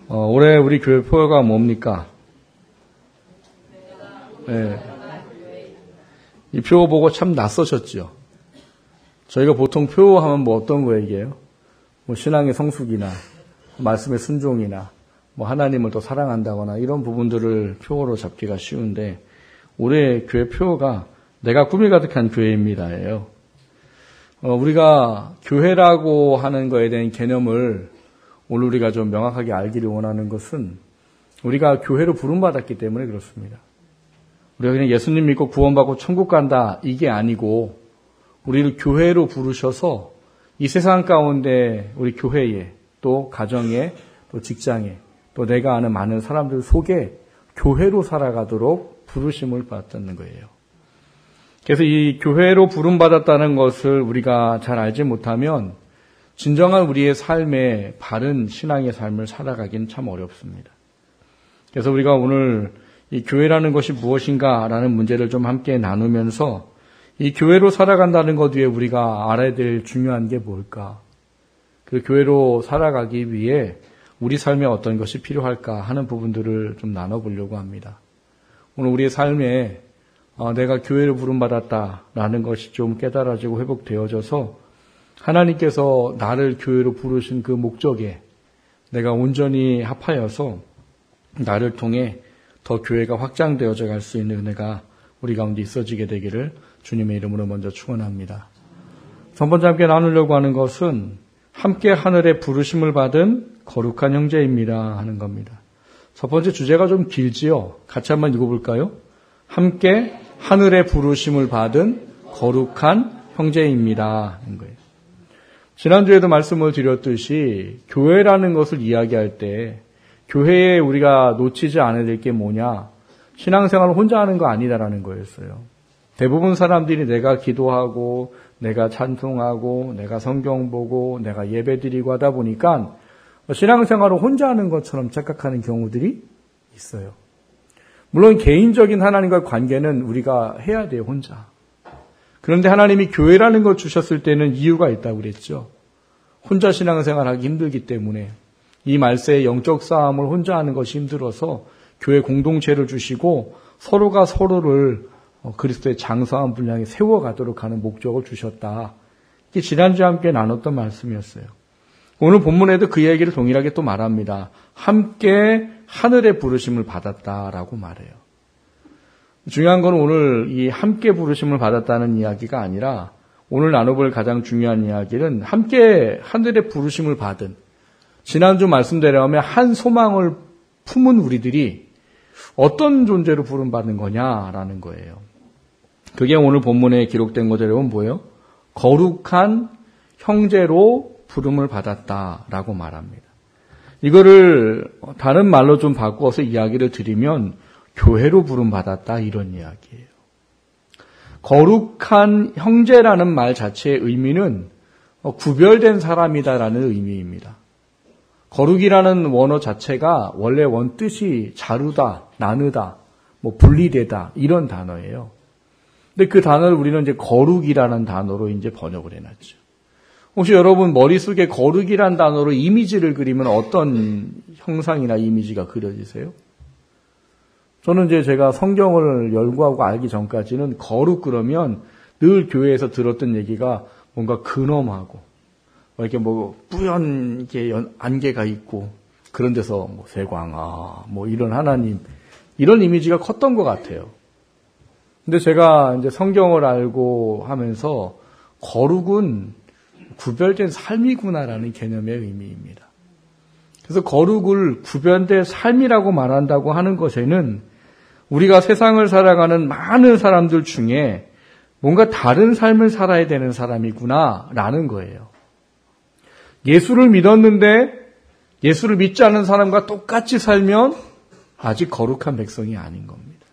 올해 우리 교회 표어가 뭡니까? 네. 이 표 보고 참 낯서셨죠? 저희가 보통 표 하면 뭐 어떤 거 얘기해요? 뭐 신앙의 성숙이나, 말씀의 순종이나, 뭐 하나님을 더 사랑한다거나 이런 부분들을 표어로 잡기가 쉬운데, 올해 교회 표어가 내가 꿈이 가득한 교회입니다예요. 우리가 교회라고 하는 거에 대한 개념을 오늘 우리가 좀 명확하게 알기를 원하는 것은 우리가 교회로 부름받았기 때문에 그렇습니다. 우리가 그냥 예수님 믿고 구원받고 천국 간다 이게 아니고 우리를 교회로 부르셔서 이 세상 가운데 우리 교회에 또 가정에 또 직장에 또 내가 아는 많은 사람들 속에 교회로 살아가도록 부르심을 받았다는 거예요. 그래서 이 교회로 부름받았다는 것을 우리가 잘 알지 못하면 진정한 우리의 삶에 바른 신앙의 삶을 살아가긴 참 어렵습니다. 그래서 우리가 오늘 이 교회라는 것이 무엇인가라는 문제를 좀 함께 나누면서 이 교회로 살아간다는 것 위에 우리가 알아야 될 중요한 게 뭘까? 그 교회로 살아가기 위해 우리 삶에 어떤 것이 필요할까 하는 부분들을 좀 나눠보려고 합니다. 오늘 우리의 삶에 내가 교회를 부름받았다라는 것이 좀 깨달아지고 회복되어져서 하나님께서 나를 교회로 부르신 그 목적에 내가 온전히 합하여서 나를 통해 더 교회가 확장되어져 갈 수 있는 은혜가 우리 가운데 있어지게 되기를 주님의 이름으로 먼저 축원합니다. 첫 번째 함께 나누려고 하는 것은 함께 하늘의 부르심을 받은 거룩한 형제입니다 하는 겁니다. 첫 번째 주제가 좀 길지요. 같이 한번 읽어볼까요? 함께 하늘의 부르심을 받은 거룩한 형제입니다 하는 거예요. 지난주에도 말씀을 드렸듯이 교회라는 것을 이야기할 때 교회에 우리가 놓치지 않아야 될 게 뭐냐? 신앙생활을 혼자 하는 거 아니다라는 거였어요. 대부분 사람들이 내가 기도하고 내가 찬송하고 내가 성경 보고 내가 예배드리고 하다 보니까 신앙생활을 혼자 하는 것처럼 착각하는 경우들이 있어요. 물론 개인적인 하나님과의 관계는 우리가 해야 돼요, 혼자. 그런데 하나님이 교회라는 걸 주셨을 때는 이유가 있다고 그랬죠. 혼자 신앙생활하기 힘들기 때문에 이 말세의 영적 싸움을 혼자 하는 것이 힘들어서 교회 공동체를 주시고 서로가 서로를 그리스도의 장성한 분량에 세워가도록 하는 목적을 주셨다. 이게 지난주에 함께 나눴던 말씀이었어요. 오늘 본문에도 그 얘기를 동일하게 또 말합니다. 함께 하늘의 부르심을 받았다라고 말해요. 중요한 건 오늘 이 함께 부르심을 받았다는 이야기가 아니라 오늘 나눠볼 가장 중요한 이야기는 함께 하늘의 부르심을 받은, 지난주 말씀대로라면 한 소망을 품은 우리들이 어떤 존재로 부름받는 거냐라는 거예요. 그게 오늘 본문에 기록된 것처럼 뭐예요? 거룩한 형제로 부름을 받았다라고 말합니다. 이거를 다른 말로 좀 바꿔서 이야기를 드리면 교회로 부름받았다 이런 이야기예요. 거룩한 형제라는 말 자체의 의미는 구별된 사람이다라는 의미입니다. 거룩이라는 원어 자체가 원래 원뜻이 자루다, 나누다, 뭐 분리되다 이런 단어예요. 근데 그 단어를 우리는 이제 거룩이라는 단어로 이제 번역을 해놨죠. 혹시 여러분 머릿속에 거룩이라는 단어로 이미지를 그리면 어떤 형상이나 이미지가 그려지세요? 저는 이제 제가 성경을 연구하고 알기 전까지는 거룩 그러면 늘 교회에서 들었던 얘기가 뭔가 근엄하고 이렇게 뭐 뿌연게 안개가 있고 그런 데서 뭐 세광아 뭐 이런 하나님 이런 이미지가 컸던 것 같아요. 근데 제가 이제 성경을 알고 하면서 거룩은 구별된 삶이구나라는 개념의 의미입니다. 그래서 거룩을 구별된 삶이라고 말한다고 하는 것에는 우리가 세상을 살아가는 많은 사람들 중에 뭔가 다른 삶을 살아야 되는 사람이구나라는 거예요. 예수를 믿었는데 예수를 믿지 않는 사람과 똑같이 살면 아직 거룩한 백성이 아닌 겁니다.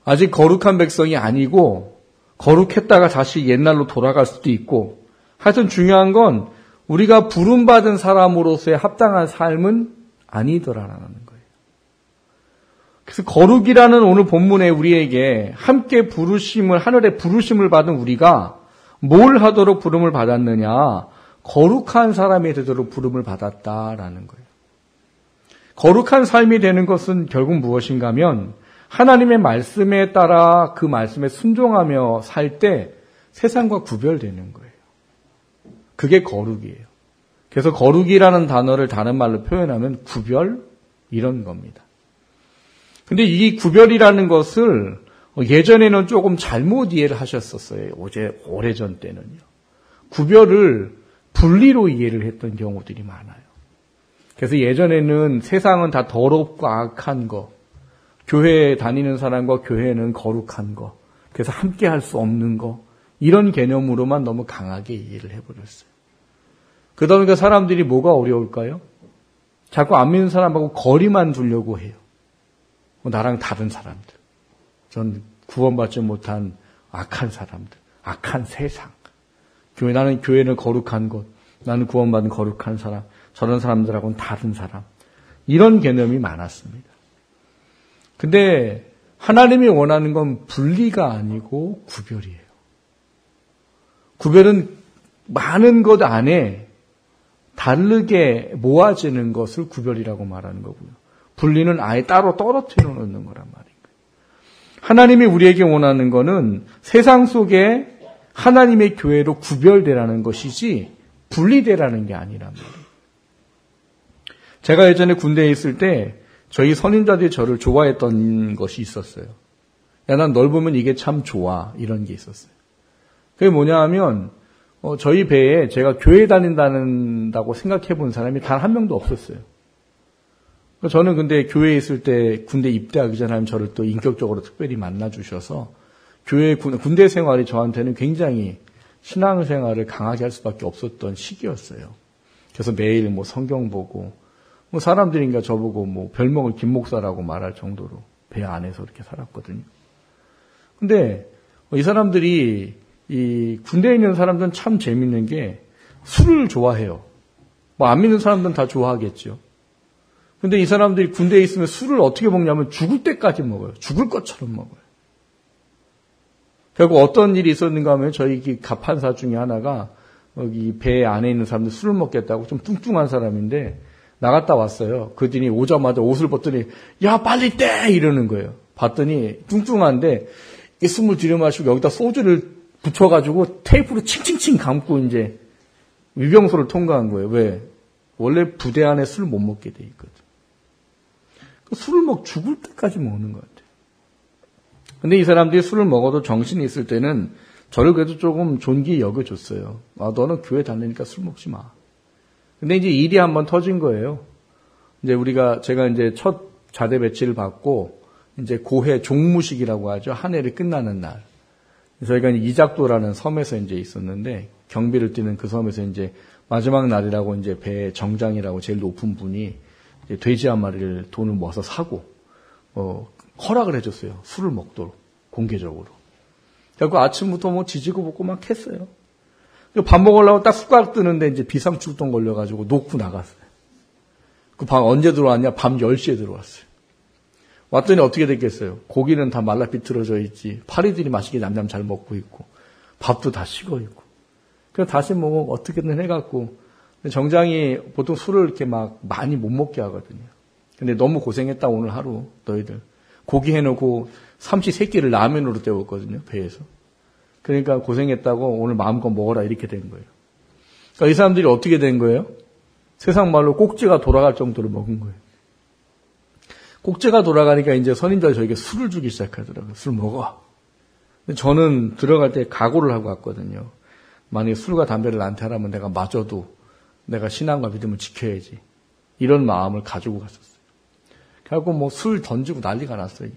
아직 거룩한 백성이 아니고 거룩했다가 다시 옛날로 돌아갈 수도 있고 하여튼 중요한 건 우리가 부름받은 사람으로서의 합당한 삶은 아니더라라는 거예요. 그래서 거룩이라는 오늘 본문에 우리에게 함께 부르심을 하늘의 부르심을 받은 우리가 뭘 하도록 부름을 받았느냐? 거룩한 사람이 되도록 부름을 받았다라는 거예요. 거룩한 삶이 되는 것은 결국 무엇인가 하면 하나님의 말씀에 따라 그 말씀에 순종하며 살 때 세상과 구별되는 거예요. 그게 거룩이에요. 그래서 거룩이라는 단어를 다른 말로 표현하면 구별 이런 겁니다. 근데 이 구별이라는 것을 예전에는 조금 잘못 이해를 하셨었어요. 오래전 때는요. 구별을 분리로 이해를 했던 경우들이 많아요. 그래서 예전에는 세상은 다 더럽고 악한 거, 교회에 다니는 사람과 교회는 거룩한 거, 그래서 함께 할 수 없는 거, 이런 개념으로만 너무 강하게 이해를 해버렸어요. 그러다 보니까 사람들이 뭐가 어려울까요? 자꾸 안 믿는 사람하고 거리만 두려고 해요. 나랑 다른 사람들. 전 구원받지 못한 악한 사람들, 악한 세상. 나는 교회는 거룩한 것, 나는 구원받은 거룩한 사람, 저런 사람들하고는 다른 사람. 이런 개념이 많았습니다. 근데 하나님이 원하는 건 분리가 아니고 구별이에요. 구별은 많은 것 안에 다르게 모아지는 것을 구별이라고 말하는 거고요. 분리는 아예 따로 떨어뜨려 놓는 거란 말이에요. 하나님이 우리에게 원하는 거는 세상 속에 하나님의 교회로 구별되라는 것이지 분리되라는 게 아니란 말이에요. 제가 예전에 군대에 있을 때 저희 선임자들이 저를 좋아했던 것이 있었어요. 야, 난 널 보면 이게 참 좋아. 이런 게 있었어요. 그게 뭐냐 하면 저희 배에 제가 교회 다닌다고 생각해 본 사람이 단 한 명도 없었어요. 저는 근데 교회에 있을 때 군대 입대하기 전에 하면 저를 또 인격적으로 특별히 만나주셔서 군대 생활이 저한테는 굉장히 신앙생활을 강하게 할 수밖에 없었던 시기였어요. 그래서 매일 성경 보고 사람들인가 저보고 별명을 김목사라고 말할 정도로 배 안에서 이렇게 살았거든요. 근데 이 사람들이 이 군대에 있는 사람들은 참 재밌는 게 술을 좋아해요. 안 믿는 사람들은 다 좋아하겠죠. 근데 이 사람들이 군대에 있으면 술을 어떻게 먹냐면 죽을 때까지 먹어요. 죽을 것처럼 먹어요. 결국 어떤 일이 있었는가 하면 저희 갑판사 중에 하나가 여기 배 안에 있는 사람들 술을 먹겠다고 좀 뚱뚱한 사람인데 나갔다 왔어요. 그들이 오자마자 옷을 벗더니 야 빨리 떼! 이러는 거예요. 봤더니 뚱뚱한데 숨을 들이마시고 여기다 소주를 붙여가지고 테이프로 칭칭칭 감고 이제 위병소를 통과한 거예요. 왜? 원래 부대 안에 술 못 먹게 돼 있거든. 술을 죽을 때까지 먹는 것 같아요. 근데 이 사람들이 술을 먹어도 정신이 있을 때는 저를 그래도 조금 존귀히 여겨줬어요. 너는 교회 다니니까 술 먹지 마. 근데 이제 일이 한번 터진 거예요. 제가 이제 첫 자대 배치를 받고 이제 고해 종무식이라고 하죠. 한 해를 끝나는 날. 저희가 이작도라는 섬에서 이제 있었는데 경비를 뛰는 그 섬에서 이제 마지막 날이라고 이제 배 정장이라고 제일 높은 분이 이제 돼지 한 마리를 돈을 모아서 사고 허락을 해줬어요. 술을 먹도록 공개적으로. 결국 아침부터 지지고 볶고 막 했어요. 밥 먹으려고 딱 숟가락 뜨는데 이제 비상출동 걸려가지고 놓고 나갔어요. 그 방 언제 들어왔냐? 밤 10시에 들어왔어요. 왔더니 어떻게 됐겠어요? 고기는 다 말라 비틀어져 있지. 파리들이 맛있게 냠냠 잘 먹고 있고 밥도 다 식어 있고. 그래서 다시 어떻게든 해갖고 정장이 보통 술을 이렇게 많이 못 먹게 하거든요. 근데 너무 고생했다 오늘 하루 너희들. 고기 해놓고 삼시 세끼를 라면으로 때웠거든요. 배에서. 그러니까 고생했다고 오늘 마음껏 먹어라 이렇게 된 거예요. 그러니까 이 사람들이 어떻게 된 거예요? 세상 말로 꼭지가 돌아갈 정도로 먹은 거예요. 꼭지가 돌아가니까 이제 선임자가 저에게 술을 주기 시작하더라고요. 술 먹어. 근데 저는 들어갈 때 각오를 하고 갔거든요. 만약에 술과 담배를 나한테 하라면 내가 마저도 내가 신앙과 믿음을 지켜야지. 이런 마음을 가지고 갔었어요. 결국 술 던지고 난리가 났어요.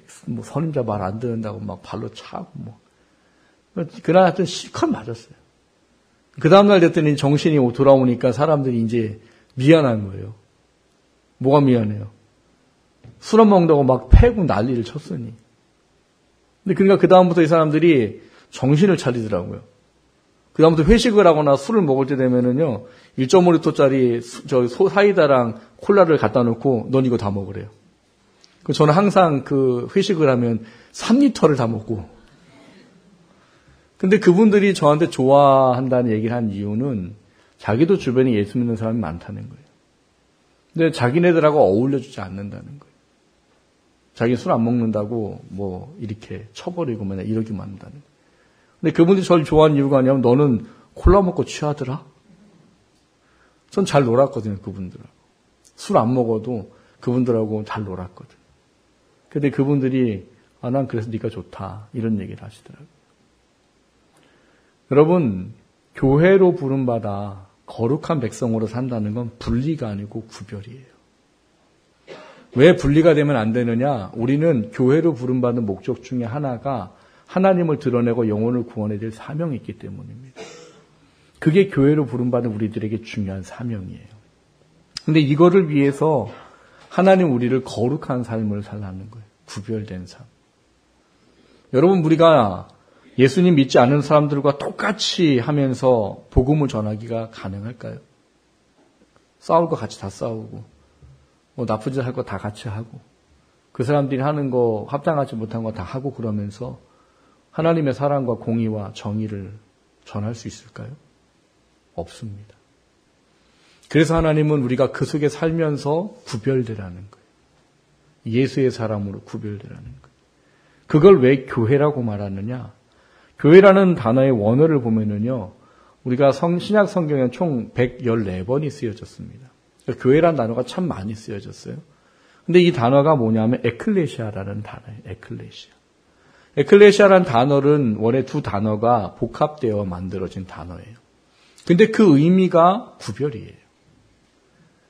선임자 말 안 듣는다고 발로 차고 그날 하여튼 실컷 맞았어요. 그 다음날 됐더니 정신이 돌아오니까 사람들이 이제 미안한 거예요. 뭐가 미안해요? 술 안 먹는다고 패고 난리를 쳤으니. 근데 그러니까 그 다음부터 이 사람들이 정신을 차리더라고요. 그 다음부터 회식을 하거나 술을 먹을 때 되면은요, 1.5리터짜리 사이다랑 콜라를 갖다 놓고 넌 이거 다 먹으래요. 저는 항상 회식을 하면 3리터를 다 먹고. 근데 그분들이 저한테 좋아한다는 얘기를 한 이유는 자기도 주변에 예수 믿는 사람이 많다는 거예요. 근데 자기네들하고 어울려주지 않는다는 거예요. 자기 술 안 먹는다고 뭐 이렇게 쳐버리고 맨날 이러기만 한다는 거예요. 근데 그분들이 저를 좋아하는 이유가 아니면 너는 콜라 먹고 취하더라? 전 잘 놀았거든요, 그분들하고. 술 안 먹어도 그분들하고 잘 놀았거든. 근데 그분들이 난 그래서 네가 좋다 이런 얘기를 하시더라고요. 여러분, 교회로 부름받아 거룩한 백성으로 산다는 건 분리가 아니고 구별이에요. 왜 분리가 되면 안 되느냐? 우리는 교회로 부름받은 목적 중에 하나가 하나님을 드러내고 영혼을 구원해야 될 사명이 있기 때문입니다. 그게 교회로 부름받은 우리들에게 중요한 사명이에요. 근데 이거를 위해서 하나님 우리를 거룩한 삶을 살라는 거예요. 구별된 삶. 여러분, 우리가 예수님 믿지 않는 사람들과 똑같이 하면서 복음을 전하기가 가능할까요? 싸울 거 같이 다 싸우고, 뭐 나쁜 짓 할 거 다 같이 하고, 그 사람들이 하는 거 합당하지 못한 거 다 하고 그러면서 하나님의 사랑과 공의와 정의를 전할 수 있을까요? 없습니다. 그래서 하나님은 우리가 그 속에 살면서 구별되라는 거예요. 예수의 사람으로 구별되라는 거예요. 그걸 왜 교회라고 말하느냐? 교회라는 단어의 원어를 보면은요, 우리가 신약 성경에 총 114번이 쓰여졌습니다. 교회라는 단어가 참 많이 쓰여졌어요. 근데 이 단어가 뭐냐면 에클레시아라는 단어예요. 에클레시아. 에클레시아라는 단어는 원래 두 단어가 복합되어 만들어진 단어예요. 근데 그 의미가 구별이에요.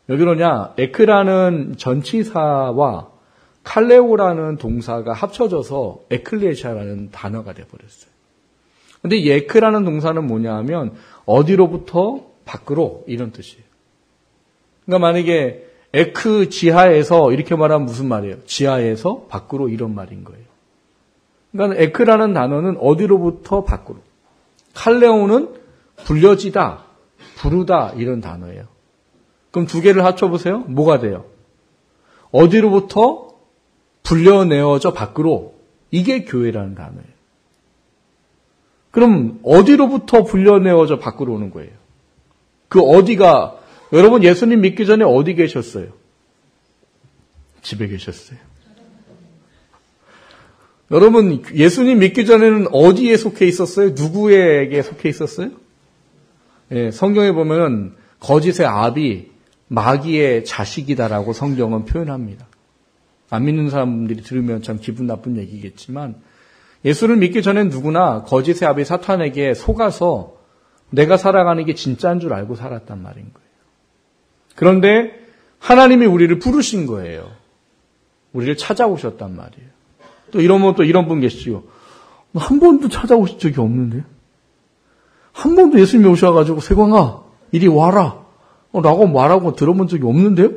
여기로냐, 에크라는 전치사와 칼레오라는 동사가 합쳐져서 에클레시아라는 단어가 되어버렸어요. 근데 이 에크라는 동사는 뭐냐 하면 어디로부터 밖으로 이런 뜻이에요. 그러니까 만약에 에크 지하에서 이렇게 말하면 무슨 말이에요? 지하에서 밖으로 이런 말인 거예요. 그러니까 에크라는 단어는 어디로부터 밖으로. 칼레오는 불려지다, 부르다 이런 단어예요. 그럼 두 개를 합쳐보세요. 뭐가 돼요? 어디로부터 불려내어져 밖으로. 이게 교회라는 단어예요. 그럼 어디로부터 불려내어져 밖으로 오는 거예요? 그 어디가, 여러분 예수님 믿기 전에 어디 계셨어요? 집에 계셨어요. 여러분 예수님 믿기 전에는 어디에 속해 있었어요? 누구에게 속해 있었어요? 예, 성경에 보면 거짓의 아비, 마귀의 자식이다라고 성경은 표현합니다. 안 믿는 사람들이 들으면 참 기분 나쁜 얘기겠지만 예수를 믿기 전엔 누구나 거짓의 아비 사탄에게 속아서 내가 살아가는 게 진짜인 줄 알고 살았단 말인 거예요. 그런데 하나님이 우리를 부르신 거예요. 우리를 찾아오셨단 말이에요. 또 이런 분 계시죠. 한 번도 찾아오신 적이 없는데? 한 번도 예수님이 오셔가지고 세광아 이리 와라 라고 말하고 들어본 적이 없는데요?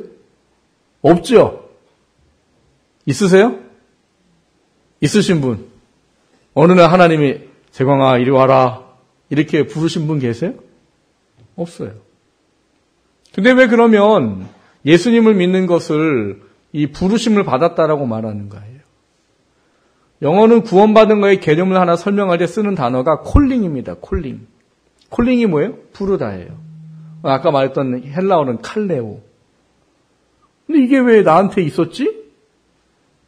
없죠? 있으세요? 있으신 분? 어느 날 하나님이 세광아 이리 와라 이렇게 부르신 분 계세요? 없어요. 근데 왜 그러면 예수님을 믿는 것을 이 부르심을 받았다라고 말하는 거예요? 영어는 구원받은 거의 개념을 하나 설명할 때 쓰는 단어가 콜링입니다. 콜링. 콜링이 뭐예요? 부르다예요. 아까 말했던 헬라어는 칼레오. 근데 이게 왜 나한테 있었지?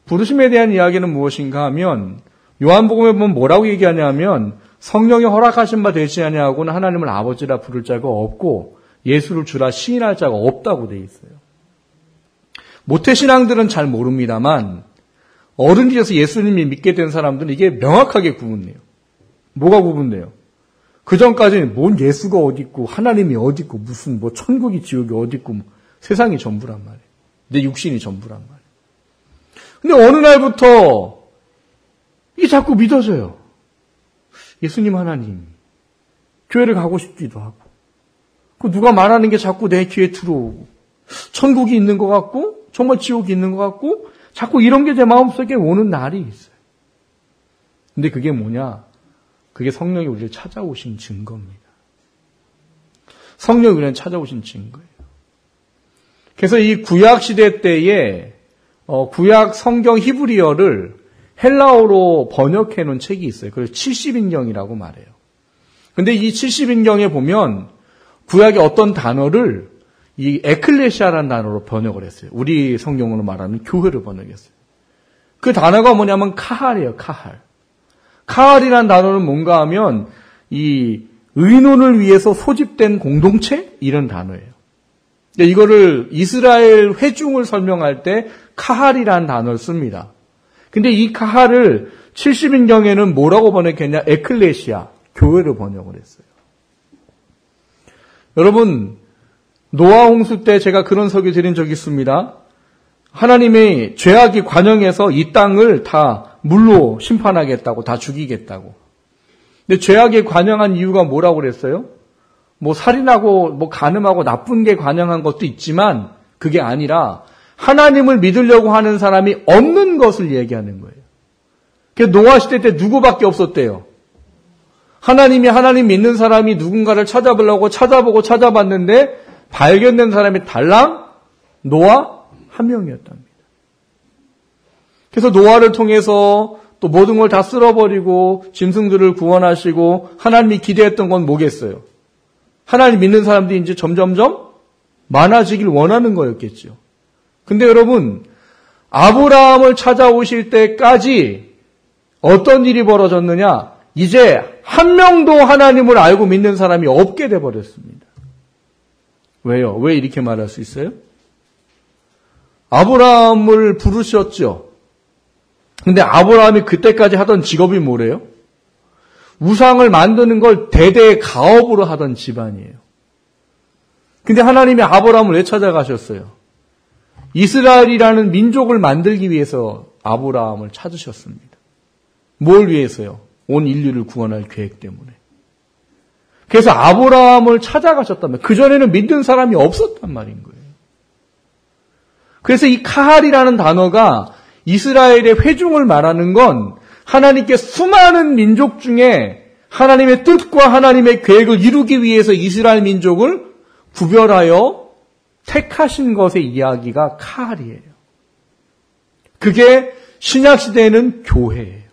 부르심에 대한 이야기는 무엇인가 하면 요한복음에 보면 뭐라고 얘기하냐면 성령이 허락하신 바 되지 아니하고는 하나님을 아버지라 부를 자가 없고 예수를 주라 시인할 자가 없다고 돼 있어요. 모태신앙들은 잘 모릅니다만 어른이 돼서 예수님이 믿게 된 사람들은 이게 명확하게 구분돼요. 뭐가 구분돼요? 그 전까지는 뭔 예수가 어디 있고 하나님이 어디 있고 무슨 뭐 천국이 지옥이 어디 있고 뭐 세상이 전부란 말이에요. 내 육신이 전부란 말이에요. 근데 어느 날부터 이게 자꾸 믿어져요. 예수님 하나님. 교회를 가고 싶기도 하고. 그 누가 말하는 게 자꾸 내 귀에 들어오고. 천국이 있는 것 같고 정말 지옥이 있는 것 같고 자꾸 이런 게 제 마음속에 오는 날이 있어요. 근데 그게 뭐냐? 그게 성령이 우리를 찾아오신 증거입니다. 성령이 우리를 찾아오신 증거예요. 그래서 이 구약 시대 때에 구약 성경 히브리어를 헬라어로 번역해 놓은 책이 있어요. 그래서 70인경이라고 말해요. 근데 이 70인경에 보면 구약의 어떤 단어를 이 에클레시아라는 단어로 번역을 했어요. 우리 성경으로 말하는 교회를 번역했어요. 그 단어가 뭐냐면 카할이에요. 카할. 카할이라는 단어는 뭔가 하면 이 의논을 위해서 소집된 공동체? 이런 단어예요. 이거를 이스라엘 회중을 설명할 때 카할이라는 단어를 씁니다. 근데 이 카할을 70인경에는 뭐라고 번역했냐? 에클레시아, 교회로 번역을 했어요. 여러분, 노아 홍수 때 제가 그런 설교 드린 적이 있습니다. 하나님의 죄악이 관영해서 이 땅을 다 물로 심판하겠다고, 다 죽이겠다고. 근데 죄악이 관영한 이유가 뭐라고 그랬어요? 뭐 살인하고 뭐 간음하고 나쁜 게 관영한 것도 있지만 그게 아니라 하나님을 믿으려고 하는 사람이 없는 것을 얘기하는 거예요. 그래서 노아 시대 때 누구밖에 없었대요. 하나님 믿는 사람이 누군가를 찾아보려고 찾아보고 찾아봤는데 발견된 사람이 달랑 노아 한 명이었답니다. 그래서 노아를 통해서 또 모든 걸 다 쓸어버리고 짐승들을 구원하시고 하나님이 기대했던 건 뭐겠어요? 하나님 믿는 사람들이 이제 점점점 많아지길 원하는 거였겠죠. 근데 여러분, 아브라함을 찾아오실 때까지 어떤 일이 벌어졌느냐? 이제 한 명도 하나님을 알고 믿는 사람이 없게 돼버렸습니다. 왜요? 왜 이렇게 말할 수 있어요? 아브라함을 부르셨죠. 근데 아브라함이 그때까지 하던 직업이 뭐래요? 우상을 만드는 걸 대대 가업으로 하던 집안이에요. 근데 하나님이 아브라함을 왜 찾아가셨어요? 이스라엘이라는 민족을 만들기 위해서 아브라함을 찾으셨습니다. 뭘 위해서요? 온 인류를 구원할 계획 때문에. 그래서 아브라함을 찾아가셨다면 그전에는 믿는 사람이 없었단 말인 거예요. 그래서 이 카할이라는 단어가 이스라엘의 회중을 말하는 건 하나님께 수많은 민족 중에 하나님의 뜻과 하나님의 계획을 이루기 위해서 이스라엘 민족을 구별하여 택하신 것의 이야기가 카할이에요. 그게 신약시대에는 교회예요.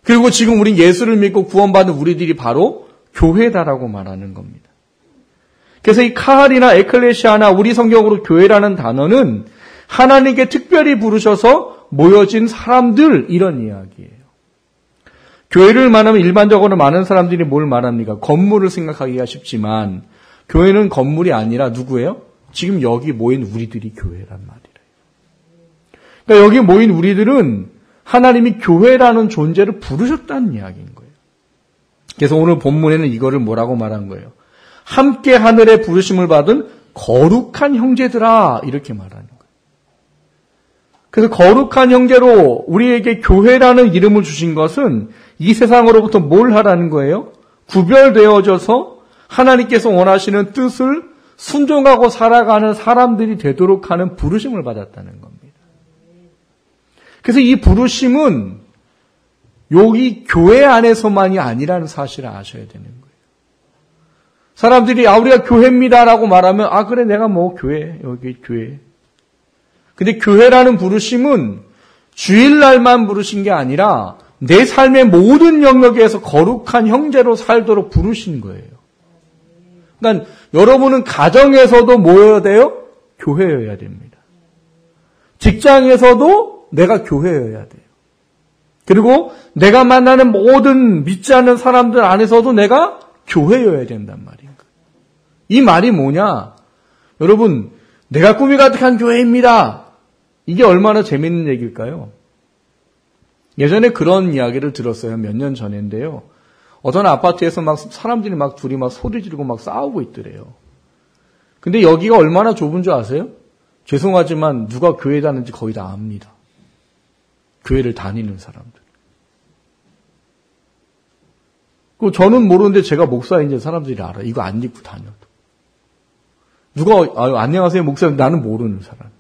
그리고 지금 우린 예수를 믿고 구원받은 우리들이 바로 교회다라고 말하는 겁니다. 그래서 이 카할이나 에클레시아나 우리 성경으로 교회라는 단어는 하나님께 특별히 부르셔서 모여진 사람들 이런 이야기예요. 교회를 말하면 일반적으로 많은 사람들이 뭘 말합니까? 건물을 생각하기가 쉽지만 교회는 건물이 아니라 누구예요? 지금 여기 모인 우리들이 교회란 말이래요. 그러니까 여기 모인 우리들은 하나님이 교회라는 존재를 부르셨다는 이야기인 거예요. 그래서 오늘 본문에는 이거를 뭐라고 말한 거예요? 함께 하늘의 부르심을 받은 거룩한 형제들아 이렇게 말하는 거예요. 그래서 거룩한 형제로 우리에게 교회라는 이름을 주신 것은 이 세상으로부터 뭘 하라는 거예요? 구별되어져서 하나님께서 원하시는 뜻을 순종하고 살아가는 사람들이 되도록 하는 부르심을 받았다는 겁니다. 그래서 이 부르심은 여기 교회 안에서만이 아니라는 사실을 아셔야 되는 거예요. 사람들이 우리가 교회입니다라고 말하면 그래 내가 뭐 교회 여기 교회. 근데 교회라는 부르심은 주일날만 부르신 게 아니라 내 삶의 모든 영역에서 거룩한 형제로 살도록 부르신 거예요. 그러니까 여러분은 가정에서도 모여야 돼요? 교회여야 됩니다. 직장에서도 내가 교회여야 돼요. 그리고 내가 만나는 모든 믿지 않는 사람들 안에서도 내가 교회여야 된단 말인 거예요. 이 말이 뭐냐? 여러분, 내가 꿈이 가득한 교회입니다. 이게 얼마나 재밌는 얘기일까요? 예전에 그런 이야기를 들었어요. 몇 년 전인데요. 어떤 아파트에서 사람들이 둘이 소리 지르고 싸우고 있더래요. 근데 여기가 얼마나 좁은 줄 아세요? 죄송하지만 누가 교회 다니는지 거의 다 압니다. 교회를 다니는 사람들. 그 저는 모르는데 제가 목사인지 사람들이 알아요. 이거 안 입고 다녀도. 누가 안녕하세요 목사님 나는 모르는 사람.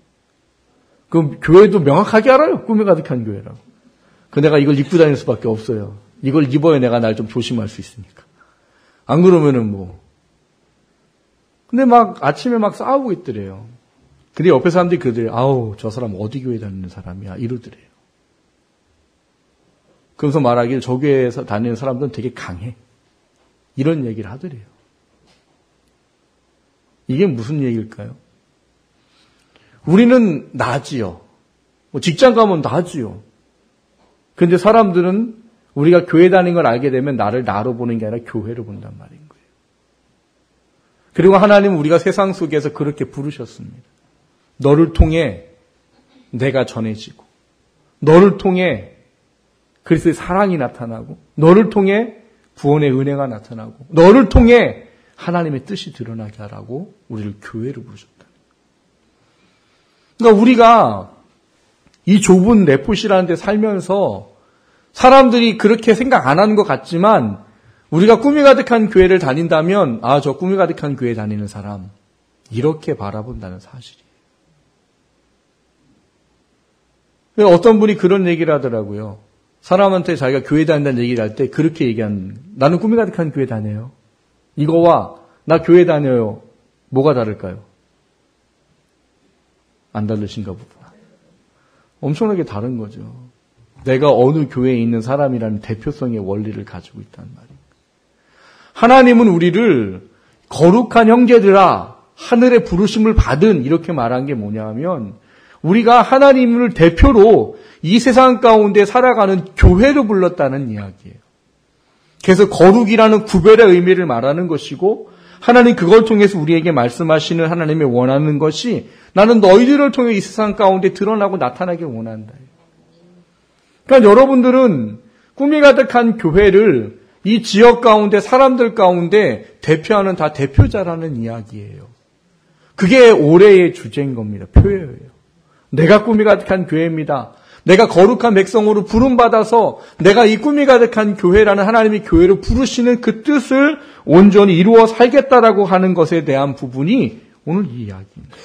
그럼 교회도 명확하게 알아요. 꿈이 가득한 교회라고. 내가 이걸 입고 다닐 수밖에 없어요. 이걸 입어야 내가 날 좀 조심할 수 있으니까. 안 그러면은 근데 아침에 싸우고 있더래요. 근데 옆에 사람들이 그러더래요. 저 사람 어디 교회 다니는 사람이야. 이러더래요. 그러면서 말하길 저 교회에서 다니는 사람들은 되게 강해. 이런 얘기를 하더래요. 이게 무슨 얘기일까요? 우리는 나지요. 직장 가면 나지요. 그런데 사람들은 우리가 교회 다니는 걸 알게 되면 나를 나로 보는 게 아니라 교회로 본단 말인 거예요. 그리고 하나님은 우리가 세상 속에서 그렇게 부르셨습니다. 너를 통해 내가 전해지고, 너를 통해 그리스도의 사랑이 나타나고, 너를 통해 구원의 은혜가 나타나고, 너를 통해 하나님의 뜻이 드러나게 하라고 우리를 교회로 부르셨다. 그러니까 우리가 이 좁은 네포시라는 데 살면서 사람들이 그렇게 생각 안 하는 것 같지만 우리가 꿈이 가득한 교회를 다닌다면 저 꿈이 가득한 교회 다니는 사람 이렇게 바라본다는 사실이에요. 어떤 분이 그런 얘기를 하더라고요. 사람한테 자기가 교회 다닌다는 얘기를 할 때 그렇게 나는 꿈이 가득한 교회 다녀요. 이거와 나 교회 다녀요. 뭐가 다를까요? 안 다르신가 보다. 엄청나게 다른 거죠. 내가 어느 교회에 있는 사람이라는 대표성의 원리를 가지고 있다는 말이에요. 하나님은 우리를 거룩한 형제들아 하늘의 부르심을 받은 이렇게 말한 게 뭐냐 하면 우리가 하나님을 대표로 이 세상 가운데 살아가는 교회로 불렀다는 이야기예요. 그래서 거룩이라는 구별의 의미를 말하는 것이고 하나님 그걸 통해서 우리에게 말씀하시는 하나님의 원하는 것이 나는 너희들을 통해 이 세상 가운데 드러나고 나타나길 원한다. 그러니까 여러분들은 꿈이 가득한 교회를 이 지역 가운데 사람들 가운데 대표하는 다 대표자라는 이야기예요. 그게 올해의 주제인 겁니다. 표예요. 내가 꿈이 가득한 교회입니다. 내가 거룩한 백성으로 부름받아서 내가 이 꿈이 가득한 교회라는 하나님의 교회로 부르시는 그 뜻을 온전히 이루어 살겠다라고 하는 것에 대한 부분이 오늘 이 이야기입니다.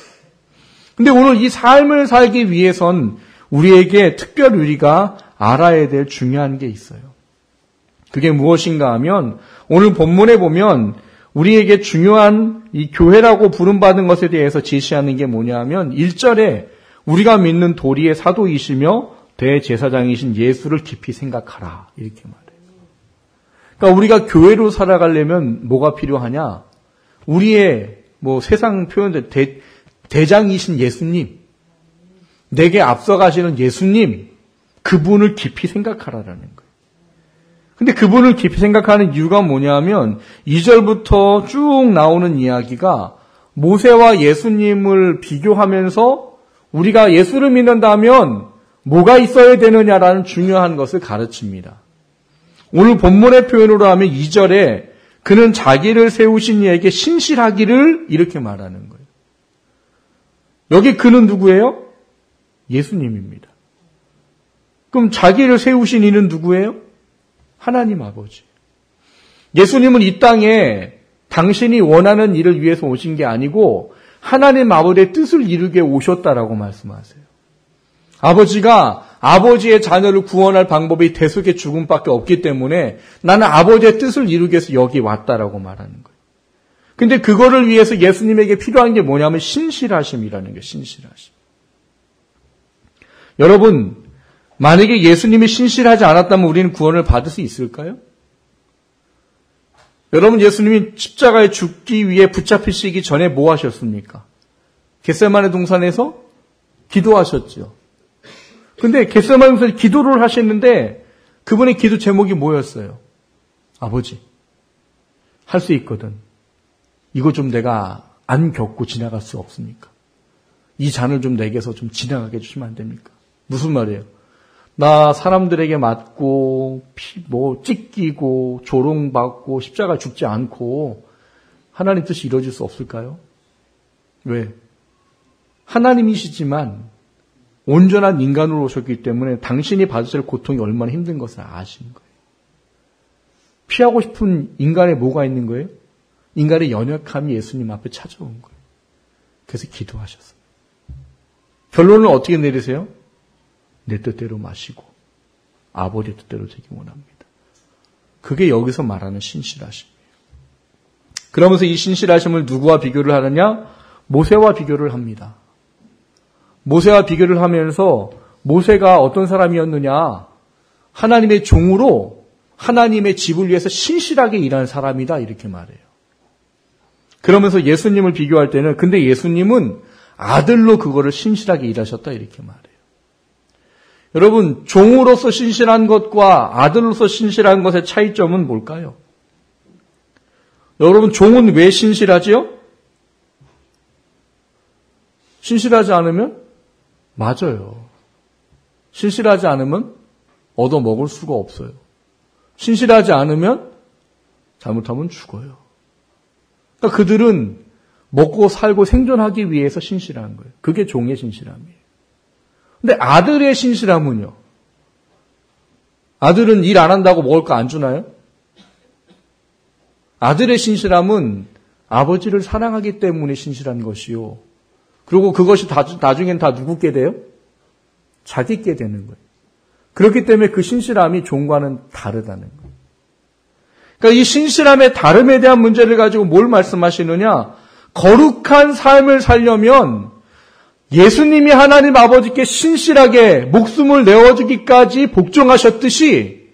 근데 오늘 이 삶을 살기 위해선 우리에게 특별 우리가 알아야 될 중요한 게 있어요. 그게 무엇인가 하면 오늘 본문에 보면 우리에게 중요한 이 교회라고 부름받은 것에 대해서 제시하는 게 뭐냐 하면 1절에 우리가 믿는 도리의 사도이시며 대제사장이신 예수를 깊이 생각하라 이렇게 말해요. 그러니까 우리가 교회로 살아가려면 뭐가 필요하냐? 우리의 세상 표현들 대장이신 예수님, 내게 앞서가시는 예수님, 그분을 깊이 생각하라라는 거예요. 근데 그분을 깊이 생각하는 이유가 뭐냐면 2절부터 쭉 나오는 이야기가 모세와 예수님을 비교하면서 우리가 예수를 믿는다면 뭐가 있어야 되느냐라는 중요한 것을 가르칩니다. 오늘 본문의 표현으로 하면 2절에 그는 자기를 세우신 이에게 신실하기를 이렇게 말하는 거예요. 여기 그는 누구예요? 예수님입니다. 그럼 자기를 세우신 이는 누구예요? 하나님 아버지. 예수님은 이 땅에 당신이 원하는 일을 위해서 오신 게 아니고 하나님 아버지의 뜻을 이루게 오셨다라고 말씀하세요. 아버지가 아버지의 자녀를 구원할 방법이 대속의 죽음밖에 없기 때문에 나는 아버지의 뜻을 이루기 위해서 여기 왔다라고 말하는 거예요. 근데 그거를 위해서 예수님에게 필요한 게 뭐냐면 신실하심이라는 게 신실하심. 여러분, 만약에 예수님이 신실하지 않았다면 우리는 구원을 받을 수 있을까요? 여러분, 예수님이 십자가에 죽기 위해 붙잡히시기 전에 뭐 하셨습니까? 겟세마네 동산에서 기도하셨죠. 근데 겟세마네 동산에서 기도를 하셨는데 그분의 기도 제목이 뭐였어요? 아버지, 할 수 있거든. 이거 좀 내가 안 겪고 지나갈 수 없습니까? 이 잔을 좀 내게서 좀 지나가게 해주시면 안 됩니까? 무슨 말이에요? 나 사람들에게 맞고 찢기고 조롱받고 십자가 죽지 않고 하나님 뜻이 이루어질 수 없을까요? 왜? 하나님이시지만 온전한 인간으로 오셨기 때문에 당신이 받으실 고통이 얼마나 힘든 것을 아시는 거예요. 피하고 싶은 인간에 뭐가 있는 거예요? 인간의 연약함이 예수님 앞에 찾아온 거예요. 그래서 기도하셨어요. 결론은 어떻게 내리세요? 내 뜻대로 마시고 아버지 뜻대로 되기 원합니다. 그게 여기서 말하는 신실하심이에요. 그러면서 이 신실하심을 누구와 비교를 하느냐? 모세와 비교를 합니다. 모세와 비교를 하면서 모세가 어떤 사람이었느냐? 하나님의 종으로 하나님의 집을 위해서 신실하게 일하는 사람이다 이렇게 말해요. 그러면서 예수님을 비교할 때는 근데 예수님은 아들로 그거를 신실하게 일하셨다 이렇게 말해요. 여러분, 종으로서 신실한 것과 아들로서 신실한 것의 차이점은 뭘까요? 여러분, 종은 왜 신실하지요? 신실하지 않으면 맞아요. 신실하지 않으면 얻어먹을 수가 없어요. 신실하지 않으면 잘못하면 죽어요. 그러니까 그들은 먹고 살고 생존하기 위해서 신실한 거예요. 그게 종의 신실함이에요. 근데 아들의 신실함은요? 아들은 일 안 한다고 먹을 거 안 주나요? 아들의 신실함은 아버지를 사랑하기 때문에 신실한 것이요. 그리고 그것이 나중엔 다 누구께 돼요? 자기께 되는 거예요. 그렇기 때문에 그 신실함이 종과는 다르다는 거예요. 그러니까 이 신실함의 다름에 대한 문제를 가지고 뭘 말씀하시느냐? 거룩한 삶을 살려면 예수님이 하나님 아버지께 신실하게 목숨을 내어주기까지 복종하셨듯이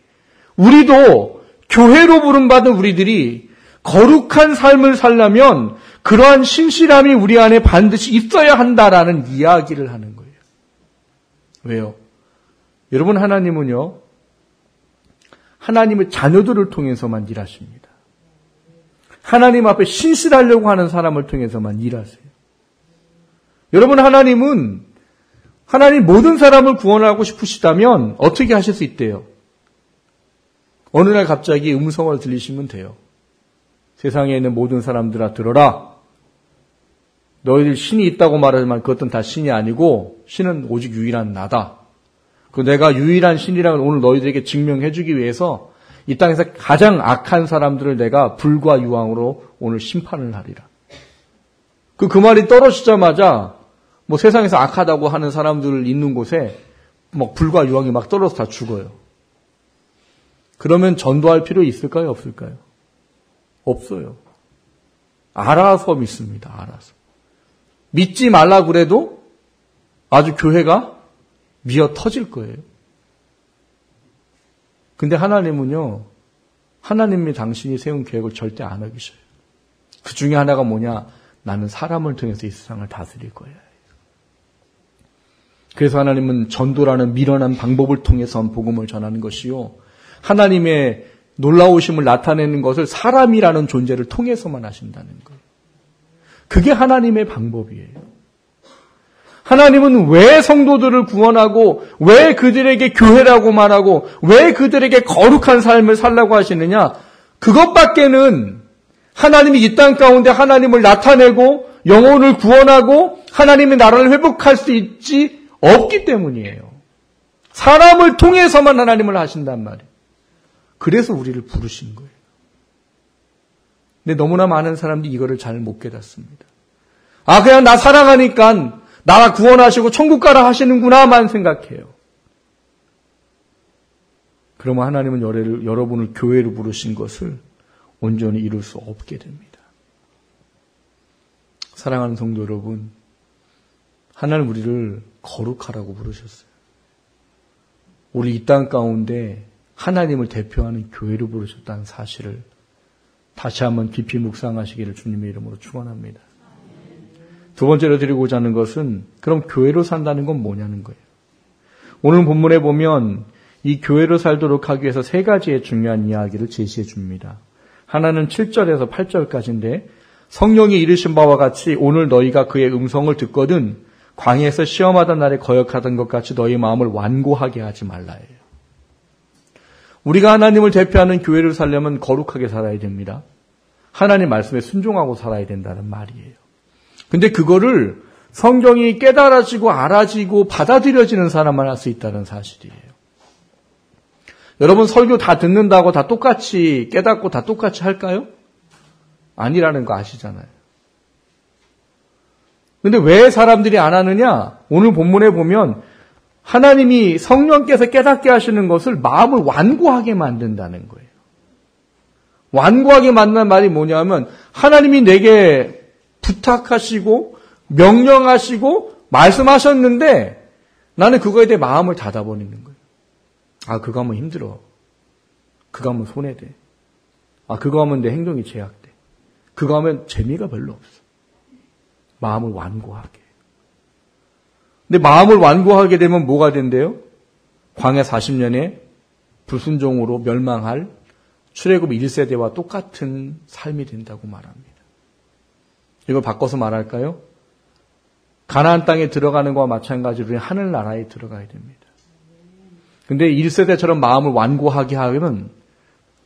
우리도 교회로 부름받은 우리들이 거룩한 삶을 살려면 그러한 신실함이 우리 안에 반드시 있어야 한다라는 이야기를 하는 거예요. 왜요? 여러분, 하나님은요, 하나님의 자녀들을 통해서만 일하십니다. 하나님 앞에 신실하려고 하는 사람을 통해서만 일하세요. 여러분, 하나님 모든 사람을 구원하고 싶으시다면 어떻게 하실 수 있대요? 어느 날 갑자기 음성을 들리시면 돼요. 세상에 있는 모든 사람들아 들어라. 너희들 신이 있다고 말하지만 그것은 다 신이 아니고 신은 오직 유일한 나다. 그 내가 유일한 신이라는 걸 오늘 너희들에게 증명해 주기 위해서 이 땅에서 가장 악한 사람들을 내가 불과 유황으로 오늘 심판을 하리라. 그 말이 떨어지자마자 뭐 세상에서 악하다고 하는 사람들 있는 곳에 막 불과 유황이 막 떨어져서 다 죽어요. 그러면 전도할 필요 있을까요? 없을까요? 없어요. 알아서 믿습니다. 알아서. 믿지 말라 그래도 아주 교회가 미어 터질 거예요. 근데 하나님은요, 하나님이 당신이 세운 계획을 절대 안 어기셔요. 그 중에 하나가 뭐냐? 나는 사람을 통해서 이 세상을 다스릴 거야. 그래서 하나님은 전도라는 미련한 방법을 통해서 복음을 전하는 것이요. 하나님의 놀라우심을 나타내는 것을 사람이라는 존재를 통해서만 하신다는 거예요. 그게 하나님의 방법이에요. 하나님은 왜 성도들을 구원하고 왜 그들에게 교회라고 말하고 왜 그들에게 거룩한 삶을 살라고 하시느냐? 그것밖에는 하나님이 이 땅 가운데 하나님을 나타내고 영혼을 구원하고 하나님의 나라를 회복할 수 있지 없기 때문이에요. 사람을 통해서만 하나님을 하신단 말이에요. 그래서 우리를 부르신 거예요. 근데 너무나 많은 사람들이 이거를 잘 못 깨닫습니다. 그냥 나 사랑하니까 나 구원하시고 천국 가라 하시는구나만 생각해요. 그러면 하나님은 여러분을 교회로 부르신 것을 온전히 이룰 수 없게 됩니다. 사랑하는 성도 여러분, 하나님 우리를 거룩하라고 부르셨어요. 우리 이 땅 가운데 하나님을 대표하는 교회로 부르셨다는 사실을 다시 한번 깊이 묵상하시기를 주님의 이름으로 축원합니다. 두 번째로 드리고자 하는 것은 그럼 교회로 산다는 건 뭐냐는 거예요. 오늘 본문에 보면 이 교회로 살도록 하기 위해서 세 가지의 중요한 이야기를 제시해 줍니다. 하나는 7절에서 8절까지인데 성령이 이르신 바와 같이 오늘 너희가 그의 음성을 듣거든 광야에서 시험하던 날에 거역하던 것 같이 너희 마음을 완고하게 하지 말라예요. 우리가 하나님을 대표하는 교회를 살려면 거룩하게 살아야 됩니다. 하나님 말씀에 순종하고 살아야 된다는 말이에요. 근데 그거를 성경이 깨달아지고 알아지고 받아들여지는 사람만 할 수 있다는 사실이에요. 여러분 설교 다 듣는다고 다 똑같이 깨닫고 다 똑같이 할까요? 아니라는 거 아시잖아요. 근데 왜 사람들이 안 하느냐? 오늘 본문에 보면 하나님이 성령께서 깨닫게 하시는 것을 마음을 완고하게 만든다는 거예요. 완고하게 만든다는 말이 뭐냐면 하나님이 내게 부탁하시고 명령하시고 말씀하셨는데 나는 그거에 대해 마음을 닫아버리는 거예요. 그거 하면 힘들어. 그거 하면 손해돼. 그거 하면 내 행동이 제약돼. 그거 하면 재미가 별로 없어. 마음을 완고하게. 근데 마음을 완고하게 되면 뭐가 된대요? 광야 40년에 불순종으로 멸망할 출애굽 1세대와 똑같은 삶이 된다고 말합니다. 이걸 바꿔서 말할까요? 가나안 땅에 들어가는 것과 마찬가지로 하늘나라에 들어가야 됩니다. 근데 1세대처럼 마음을 완고하게 하면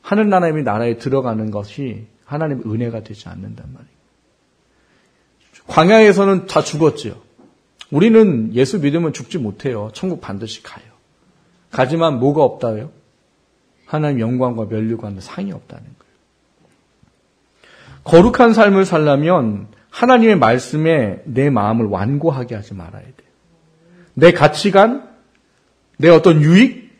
하늘나라의 나라에 들어가는 것이 하나님의 은혜가 되지 않는단 말이에요. 광야에서는 다 죽었죠. 우리는 예수 믿으면 죽지 못해요. 천국 반드시 가요. 가지만 뭐가 없다요? 하나님 영광과 면류관과 상이 없다는 거예요. 거룩한 삶을 살려면 하나님의 말씀에 내 마음을 완고하게 하지 말아야 돼요. 내 가치관, 내 어떤 유익,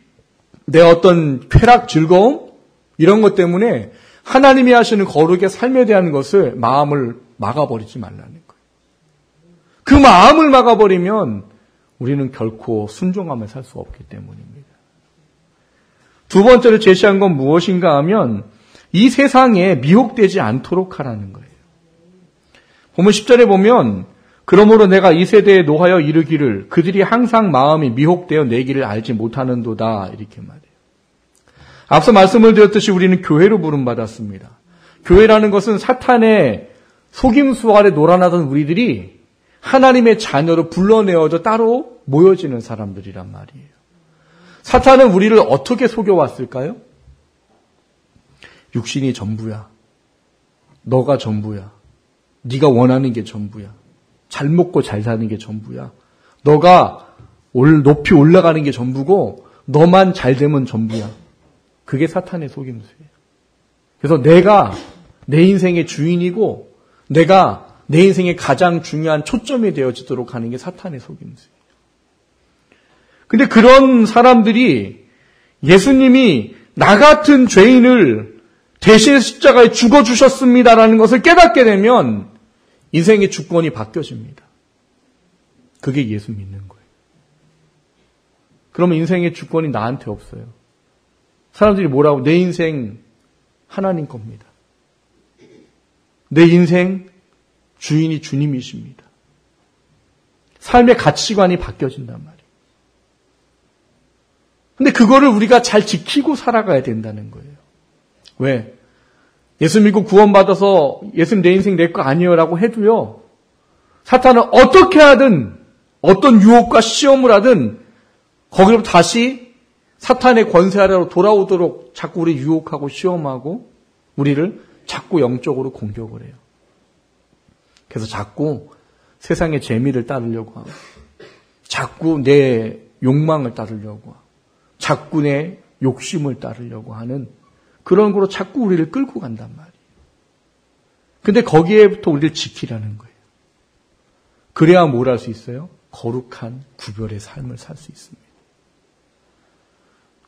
내 어떤 쾌락, 즐거움 이런 것 때문에 하나님이 하시는 거룩의 삶에 대한 것을 마음을 막아버리지 말라는 거예요. 그 마음을 막아버리면 우리는 결코 순종하며 살 수 없기 때문입니다. 두 번째로 제시한 건 무엇인가 하면 이 세상에 미혹되지 않도록 하라는 거예요. 보면 10절에 보면 그러므로 내가 이 세대에 노하여 이르기를 그들이 항상 마음이 미혹되어 내 길을 알지 못하는도다 이렇게 말해요. 앞서 말씀을 드렸듯이 우리는 교회로 부름받았습니다. 교회라는 것은 사탄의 속임수 아래 놀아나던 우리들이 하나님의 자녀로 불러내어져 따로 모여지는 사람들이란 말이에요. 사탄은 우리를 어떻게 속여왔을까요? 육신이 전부야. 너가 전부야. 네가 원하는 게 전부야. 잘 먹고 잘 사는 게 전부야. 너가 높이 올라가는 게 전부고 너만 잘 되면 전부야. 그게 사탄의 속임수예요. 그래서 내가 내 인생의 주인이고 내가 내 인생의 가장 중요한 초점이 되어지도록 하는 게 사탄의 속임수예요. 근데 그런 사람들이 예수님이 나 같은 죄인을 대신 십자가에 죽어주셨습니다라는 것을 깨닫게 되면 인생의 주권이 바뀌어집니다. 그게 예수 믿는 거예요. 그러면 인생의 주권이 나한테 없어요. 사람들이 뭐라고? 내 인생 하나님 겁니다. 내 인생 주인이 주님이십니다. 삶의 가치관이 바뀌어진단 말이에요. 근데 그거를 우리가 잘 지키고 살아가야 된다는 거예요. 왜? 예수 믿고 구원받아서 예수님 내 인생 내 거 아니에요 라고 해도요. 사탄은 어떻게 하든 어떤 유혹과 시험을 하든 거기로부터 다시 사탄의 권세 아래로 돌아오도록 자꾸 우리 유혹하고 시험하고 우리를 자꾸 영적으로 공격을 해요. 그래서 자꾸 세상의 재미를 따르려고 하고 자꾸 내 욕망을 따르려고 하고 자꾸 내 욕심을 따르려고 하는 그런 거로 자꾸 우리를 끌고 간단 말이에요. 근데 거기에부터 우리를 지키라는 거예요. 그래야 뭘 할 수 있어요? 거룩한 구별의 삶을 살 수 있습니다.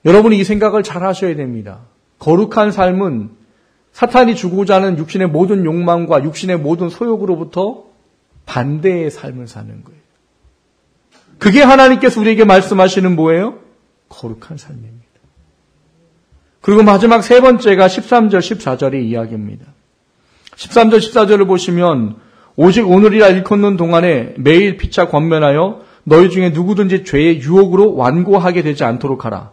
여러분이 이 생각을 잘 하셔야 됩니다. 거룩한 삶은 사탄이 주고자 하는 육신의 모든 욕망과 육신의 모든 소욕으로부터 반대의 삶을 사는 거예요. 그게 하나님께서 우리에게 말씀하시는 뭐예요? 거룩한 삶입니다. 그리고 마지막 세 번째가 13절, 14절의 이야기입니다. 13절, 14절을 보시면 오직 오늘이라 일컫는 동안에 매일 피차 권면하여 너희 중에 누구든지 죄의 유혹으로 완고하게 되지 않도록 하라.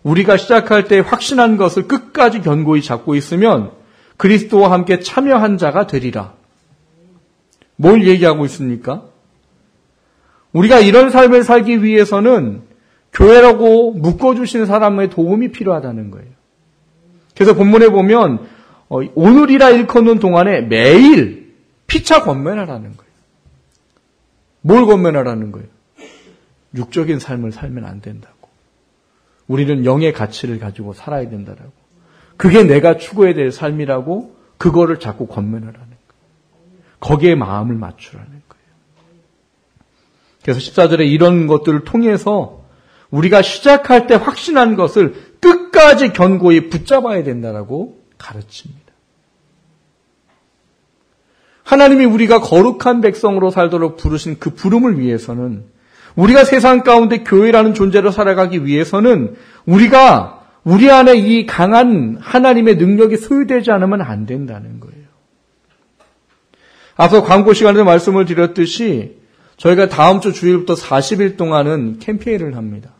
우리가 시작할 때 확신한 것을 끝까지 견고히 잡고 있으면 그리스도와 함께 참여한 자가 되리라. 뭘 얘기하고 있습니까? 우리가 이런 삶을 살기 위해서는 교회라고 묶어주시는 사람의 도움이 필요하다는 거예요. 그래서 본문에 보면 오늘이라 일컫는 동안에 매일 피차 권면하라는 거예요. 뭘 권면하라는 거예요? 육적인 삶을 살면 안 된다고. 우리는 영의 가치를 가지고 살아야 된다라고. 그게 내가 추구해야 될 삶이라고 그거를 자꾸 권면하라는 거예요. 거기에 마음을 맞추라는 거예요. 그래서 14절에 이런 것들을 통해서 우리가 시작할 때 확신한 것을 끝까지 견고히 붙잡아야 된다라고 가르칩니다. 하나님이 우리가 거룩한 백성으로 살도록 부르신 그 부름을 위해서는 우리가 세상 가운데 교회라는 존재로 살아가기 위해서는 우리가 우리 안에 이 강한 하나님의 능력이 소유되지 않으면 안 된다는 거예요. 앞서 광고 시간에도 말씀을 드렸듯이 저희가 다음 주 주일부터 40일 동안은 캠페인을 합니다.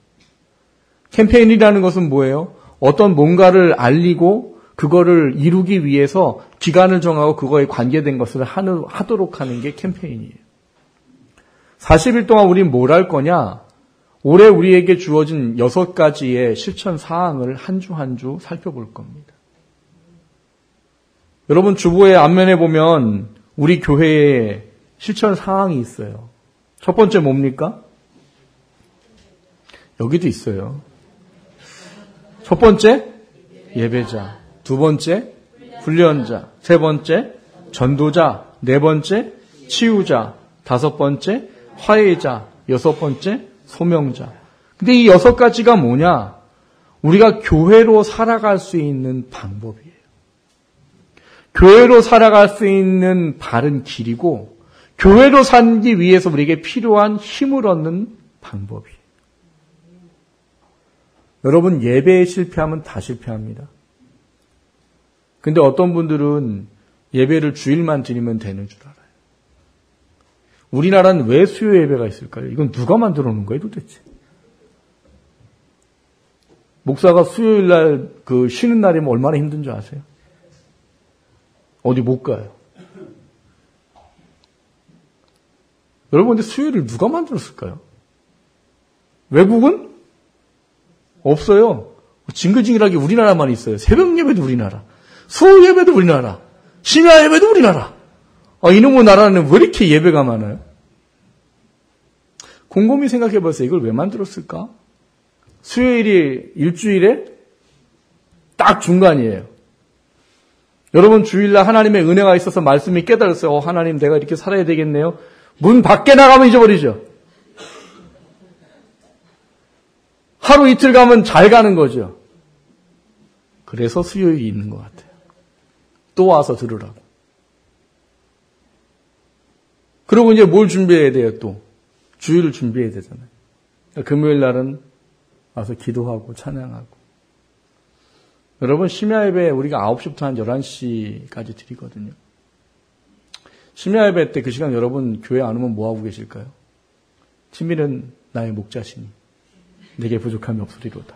캠페인이라는 것은 뭐예요? 어떤 뭔가를 알리고 그거를 이루기 위해서 기간을 정하고 그거에 관계된 것을 하도록 하는 게 캠페인이에요. 40일 동안 우리는 뭘 할 거냐? 올해 우리에게 주어진 6가지의 실천 사항을 한 주 한 주 살펴볼 겁니다. 여러분 주보의 앞면에 보면 우리 교회에 실천 사항이 있어요. 첫 번째 뭡니까? 여기도 있어요. 첫 번째 예배자, 두 번째 훈련자, 세 번째 전도자, 네 번째 치유자, 다섯 번째 화해자, 여섯 번째 소명자. 근데 이 6가지가 뭐냐? 우리가 교회로 살아갈 수 있는 방법이에요. 교회로 살아갈 수 있는 바른 길이고 교회로 살기 위해서 우리에게 필요한 힘을 얻는 방법이에요. 여러분 예배에 실패하면 다 실패합니다. 근데 어떤 분들은 예배를 주일만 드리면 되는 줄 알아요. 우리나라는 왜 수요 예배가 있을까요? 이건 누가 만들어 놓은 거예요 도대체? 목사가 수요일 날 쉬는 날이면 얼마나 힘든 줄 아세요? 어디 못 가요. 여러분 근데 수요일을 누가 만들었을까요? 외국은? 없어요. 징글징글하게 우리나라만 있어요. 새벽 예배도 우리나라, 수요 예배도 우리나라, 심야 예배도 우리나라. 이놈의 나라는 왜 이렇게 예배가 많아요? 곰곰이 생각해 보세요. 이걸 왜 만들었을까? 수요일이 일주일에 딱 중간이에요. 여러분 주일날 하나님의 은혜가 있어서 말씀이 깨달았어요. 하나님 내가 이렇게 살아야 되겠네요. 문 밖에 나가면 잊어버리죠. 하루 이틀 가면 잘 가는 거죠. 그래서 수요일이 있는 것 같아요. 또 와서 들으라고. 그리고 이제 뭘 준비해야 돼요 또? 주일을 준비해야 되잖아요. 금요일 날은 와서 기도하고 찬양하고. 여러분 심야 예배 우리가 9시부터 한 11시까지 드리거든요. 심야 예배 때 그 시간 여러분 교회 안 오면 뭐하고 계실까요? 친밀은 나의 목자시니 내게 부족함이 없으리로다.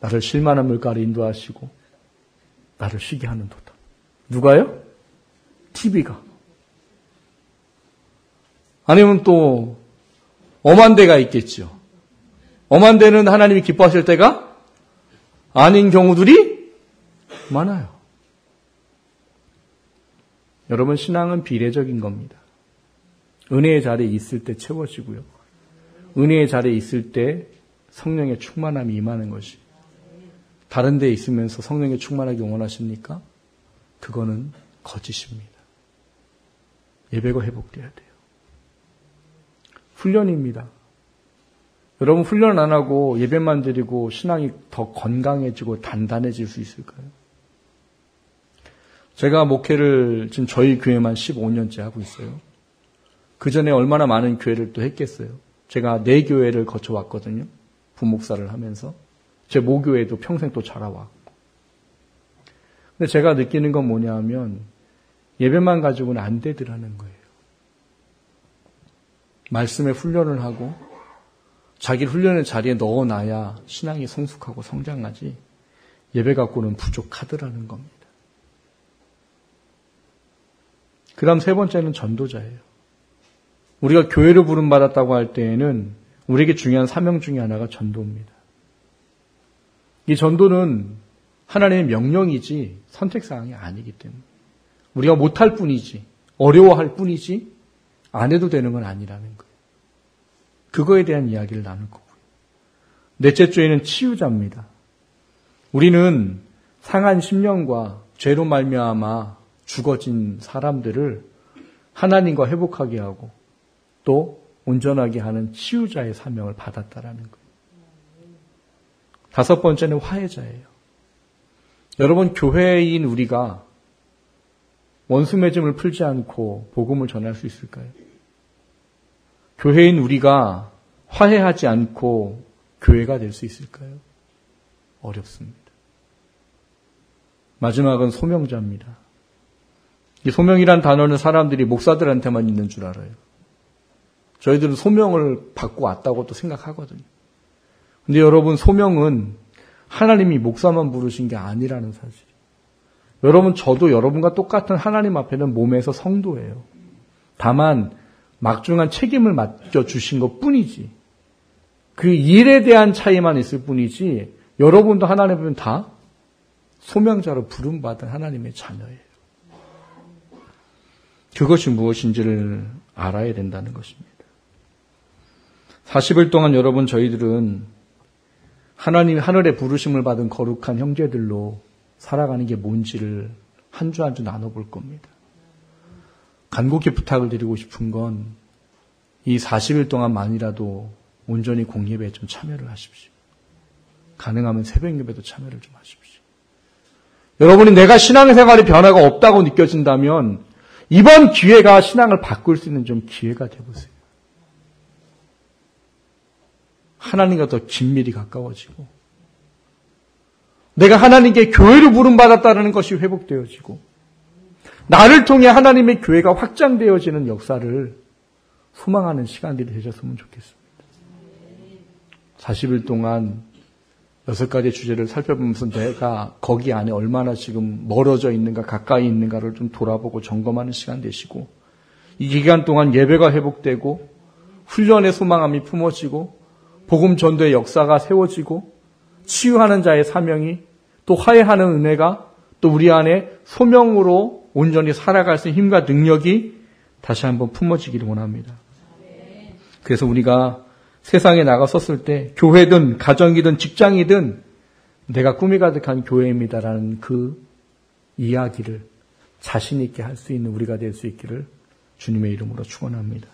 나를 실만한 물가로 인도하시고 나를 쉬게 하는도다. 누가요? TV가. 아니면 또 엄한 데가 있겠죠. 엄한 데는 하나님이 기뻐하실 때가 아닌 경우들이 많아요. 여러분 신앙은 비례적인 겁니다. 은혜의 자리에 있을 때 채워지고요. 은혜의 자리에 있을 때 성령의 충만함이 임하는 것이. 다른 데에 있으면서 성령의 충만하게 원하십니까? 그거는 거짓입니다. 예배가 회복돼야 돼요. 훈련입니다. 여러분 훈련 안 하고 예배만 드리고 신앙이 더 건강해지고 단단해질 수 있을까요? 제가 목회를 지금 저희 교회만 15년째 하고 있어요. 그 전에 얼마나 많은 교회를 또 했겠어요. 제가 4교회를 거쳐왔거든요. 부목사를 하면서. 제 모교회도 평생 또 자라왔고. 근데 제가 느끼는 건 뭐냐 하면 예배만 가지고는 안 되더라는 거예요. 말씀에 훈련을 하고 자기를 훈련의 자리에 넣어놔야 신앙이 성숙하고 성장하지 예배 갖고는 부족하더라는 겁니다. 그 다음 세 번째는 전도자예요. 우리가 교회를 부름받았다고 할 때에는 우리에게 중요한 사명 중에 하나가 전도입니다. 이 전도는 하나님의 명령이지 선택사항이 아니기 때문에 우리가 못할 뿐이지 어려워할 뿐이지 안 해도 되는 건 아니라는 거예요. 그거에 대한 이야기를 나눌 거고요. 넷째 주에는 치유자입니다. 우리는 상한 심령과 죄로 말미암아 죽어진 사람들을 하나님과 회복하게 하고 또 온전하게 하는 치유자의 사명을 받았다라는 거예요. 다섯 번째는 화해자예요. 여러분 교회인 우리가 원수 맺음을 풀지 않고 복음을 전할 수 있을까요? 교회인 우리가 화해하지 않고 교회가 될 수 있을까요? 어렵습니다. 마지막은 소명자입니다. 이 소명이란 단어는 사람들이 목사들한테만 있는 줄 알아요. 저희들은 소명을 받고 왔다고 또 생각하거든요. 근데 여러분, 소명은 하나님이 목사만 부르신 게 아니라는 사실. 여러분, 저도 여러분과 똑같은 하나님 앞에는 몸에서 성도예요. 다만 막중한 책임을 맡겨주신 것 뿐이지. 그 일에 대한 차이만 있을 뿐이지 여러분도 하나님 앞에는 다 소명자로 부름받은 하나님의 자녀예요. 그것이 무엇인지를 알아야 된다는 것입니다. 40일 동안 여러분, 저희들은 하나님 하늘의 부르심을 받은 거룩한 형제들로 살아가는 게 뭔지를 한 주 한 주 나눠볼 겁니다. 간곡히 부탁을 드리고 싶은 건 이 40일 동안만이라도 온전히 공예배에 좀 참여를 하십시오. 가능하면 새벽 예배도 참여를 좀 하십시오. 여러분이 내가 신앙생활에 변화가 없다고 느껴진다면 이번 기회가 신앙을 바꿀 수 있는 좀 기회가 되어보세요. 하나님과 더 긴밀히 가까워지고 내가 하나님께 교회를 부름받았다는 것이 회복되어지고 나를 통해 하나님의 교회가 확장되어지는 역사를 소망하는 시간들이 되셨으면 좋겠습니다. 40일 동안 6가지 주제를 살펴보면서 내가 거기 안에 얼마나 지금 멀어져 있는가 가까이 있는가를 좀 돌아보고 점검하는 시간 되시고 이 기간 동안 예배가 회복되고 훈련의 소망함이 품어지고 복음 전도의 역사가 세워지고 치유하는 자의 사명이 또 화해하는 은혜가 또 우리 안에 소명으로 온전히 살아갈 수 있는 힘과 능력이 다시 한번 품어지기를 원합니다. 그래서 우리가 세상에 나가섰을 때 교회든 가정이든 직장이든 내가 꿈이 가득한 교회입니다라는 그 이야기를 자신 있게 할 수 있는 우리가 될 수 있기를 주님의 이름으로 축원합니다.